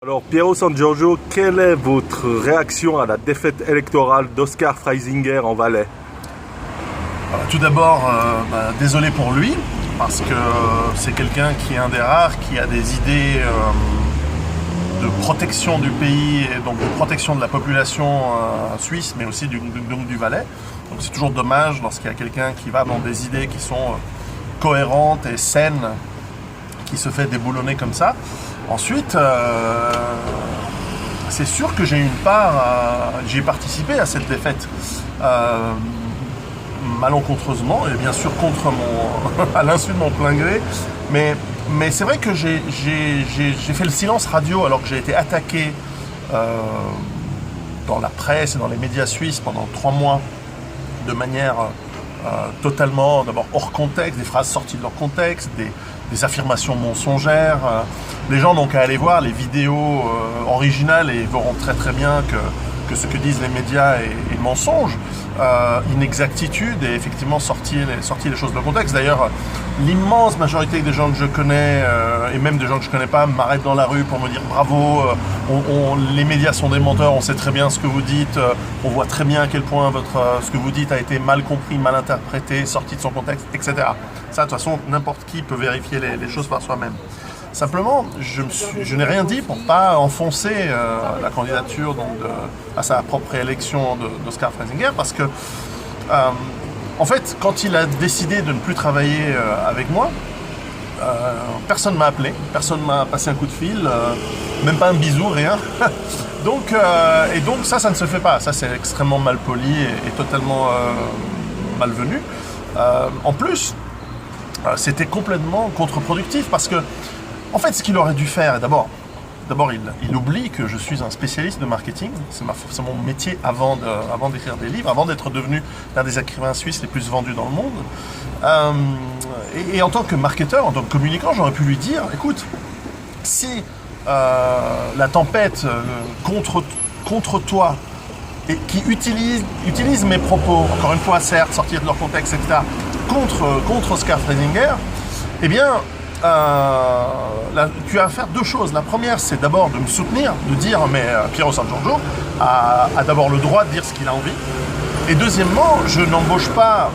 Alors, Piero San Giorgio, quelle est votre réaction à la défaite électorale d'Oscar Freisinger en Valais? Tout d'abord, désolé pour lui, parce que c'est quelqu'un qui est un des rares qui a des idées de protection du pays et donc de protection de la population suisse, mais aussi du Valais. Donc c'est toujours dommage lorsqu'il y a quelqu'un qui va dans des idées qui sont cohérentes et saines, qui se fait déboulonner comme ça. Ensuite, c'est sûr que j'ai une part, j'ai participé à cette défaite. Malencontreusement et bien sûr à l'insu de mon plein gré, mais c'est vrai que j'ai fait le silence radio alors que j'ai été attaqué dans la presse et dans les médias suisses pendant 3 mois de manière totalement, d'abord hors contexte, des phrases sorties de leur contexte, des affirmations mensongères. Les gens n'ont qu'à aller voir les vidéos originales et verront très très bien que ce que disent les médias est mensonge, inexactitude et effectivement sortir les choses de leur contexte. D'ailleurs, l'immense majorité des gens que je connais et même des gens que je connais pas m'arrêtent dans la rue pour me dire bravo, les médias sont des menteurs, on sait très bien ce que vous dites, on voit très bien à quel point ce que vous dites a été mal compris, mal interprété, sorti de son contexte, etc. Ça, de toute façon, n'importe qui peut vérifier les choses par soi-même. Simplement, je n'ai rien dit pour ne pas enfoncer la candidature à sa propre réélection d'Oscar Freisinger parce que, en fait, quand il a décidé de ne plus travailler avec moi, personne ne m'a appelé, personne ne m'a passé un coup de fil, même pas un bisou, rien. Donc ça ne se fait pas. Ça, c'est extrêmement mal poli et totalement malvenu. En plus, c'était complètement contre-productif parce que en fait, ce qu'il aurait dû faire, d'abord, il oublie que je suis un spécialiste de marketing. C'est mon métier avant d'écrire des livres, avant d'être devenu l'un des écrivains suisses les plus vendus dans le monde. Et en tant que marketeur, en tant que communicant, j'aurais pu lui dire, écoute, si la tempête contre toi et qui utilise mes propos, encore une fois, certes, sortir de leur contexte, etc., contre Oscar Freisinger, eh bien, tu as à faire 2 choses. La première, c'est d'abord de me soutenir, de dire mais Piero San Giorgio a d'abord le droit de dire ce qu'il a envie. Et deuxièmement, je n'embauche pas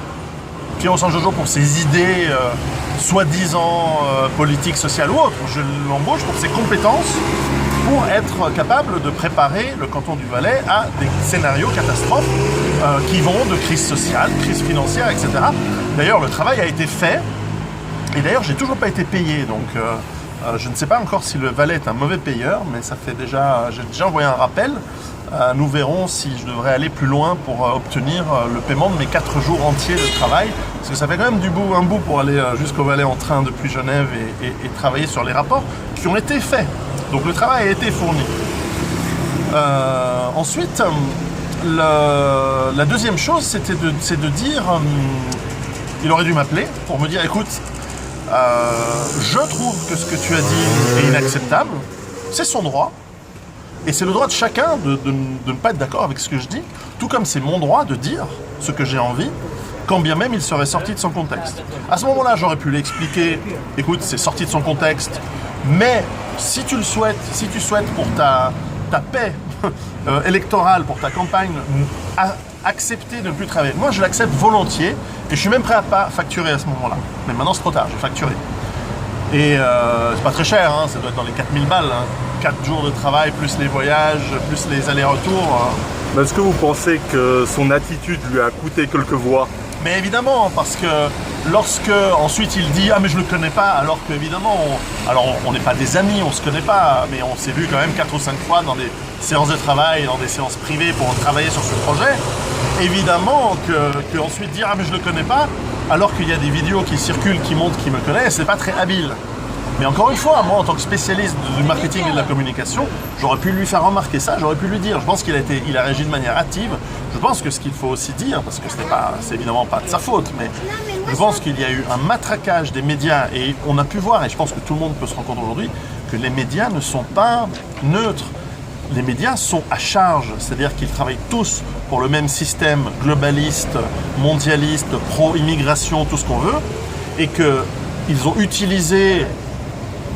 Piero San Giorgio pour ses idées soi-disant politiques, sociales ou autres. Je l'embauche pour ses compétences, pour être capable de préparer le canton du Valais à des scénarios catastrophes qui vont de crise sociale, crise financière, etc. D'ailleurs, le travail a été fait. Et d'ailleurs, j'ai toujours pas été payé, donc je ne sais pas encore si le Valais est un mauvais payeur, mais j'ai déjà envoyé un rappel. Nous verrons si je devrais aller plus loin pour obtenir le paiement de mes 4 jours entiers de travail, parce que ça fait quand même un bout pour aller jusqu'au Valais en train depuis Genève et travailler sur les rapports qui ont été faits. Donc le travail a été fourni. Ensuite, la deuxième chose, c'est de dire, il aurait dû m'appeler pour me dire, écoute, je trouve que ce que tu as dit est inacceptable, c'est son droit, et c'est le droit de chacun de ne pas être d'accord avec ce que je dis, tout comme c'est mon droit de dire ce que j'ai envie, quand bien même il serait sorti de son contexte. À ce moment-là, j'aurais pu l'expliquer, écoute, c'est sorti de son contexte, mais si tu souhaites pour ta paix électorale, pour ta campagne, accepter de ne plus travailler. Moi, je l'accepte volontiers et je suis même prêt à pas facturer à ce moment-là. Mais maintenant, c'est trop tard, j'ai facturé. Et c'est pas très cher, hein, ça doit être dans les 4000 balles. 4 jours de travail, plus les voyages, plus les allers-retours. Est-ce que vous pensez que son attitude lui a coûté quelques voix? Mais évidemment, parce que lorsque ensuite il dit « Ah mais je le connais pas », alors qu'évidemment, on n'est pas des amis, on se connaît pas, mais on s'est vu quand même 4 ou 5 fois dans des séances de travail, dans des séances privées pour travailler sur ce projet. Évidemment que ensuite dire « Ah mais je le connais pas », alors qu'il y a des vidéos qui circulent, qui montrent qu'il me connaît, c'est pas très habile. Mais encore une fois, moi en tant que spécialiste du marketing et de la communication, j'aurais pu lui faire remarquer ça, j'aurais pu lui dire. Je pense qu'il a réagi de manière active. Je pense que ce qu'il faut aussi dire, parce que c'est évidemment pas de sa faute, mais je pense qu'il y a eu un matraquage des médias et on a pu voir, et je pense que tout le monde peut se rendre compte aujourd'hui, que les médias ne sont pas neutres. Les médias sont à charge, c'est-à-dire qu'ils travaillent tous pour le même système globaliste, mondialiste, pro-immigration, tout ce qu'on veut, et qu'ils ont utilisé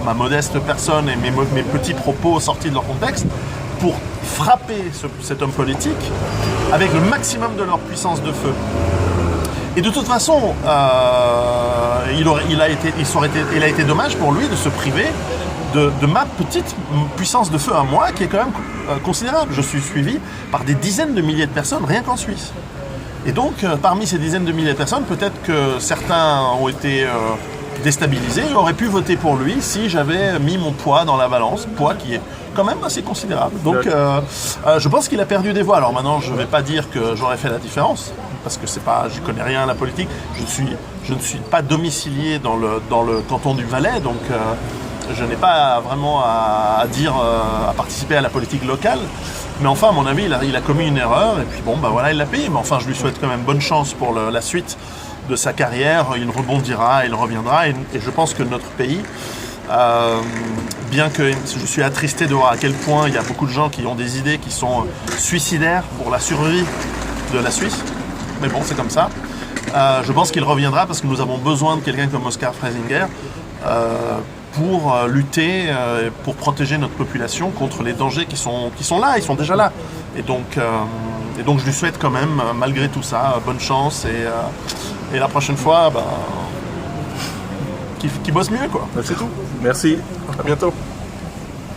ma modeste personne et mes petits propos sortis de leur contexte pour frapper cet homme politique avec le maximum de leur puissance de feu. Et de toute façon, il a été dommage pour lui de se priver de ma petite puissance de feu à moi, qui est quand même considérable. Je suis suivi par des dizaines de milliers de personnes, rien qu'en Suisse. Et donc, parmi ces dizaines de milliers de personnes, peut-être que certains ont été déstabilisés et auraient pu voter pour lui si j'avais mis mon poids dans la balance, poids qui est quand même assez considérable. Donc, je pense qu'il a perdu des voix. Alors maintenant, je ne vais pas dire que j'aurais fait la différence, parce que je connais rien à la politique. Je ne suis pas domicilié dans le canton du Valais, donc je n'ai pas vraiment à participer à la politique locale. Mais enfin, à mon avis, il a commis une erreur, et puis bon, bah voilà, il l'a payé. Mais enfin, je lui souhaite quand même bonne chance pour la suite de sa carrière. Il rebondira, il reviendra, et je pense que notre pays, bien que je suis attristé de voir à quel point il y a beaucoup de gens qui ont des idées qui sont suicidaires pour la survie de la Suisse, mais bon, c'est comme ça. Je pense qu'il reviendra parce que nous avons besoin de quelqu'un comme Oskar Freisinger pour lutter, pour protéger notre population contre les dangers qui sont là, ils sont déjà là. Et donc je lui souhaite quand même, malgré tout ça, bonne chance et la prochaine fois, qu'il bosse mieux, quoi. C'est tout. Merci. À bientôt.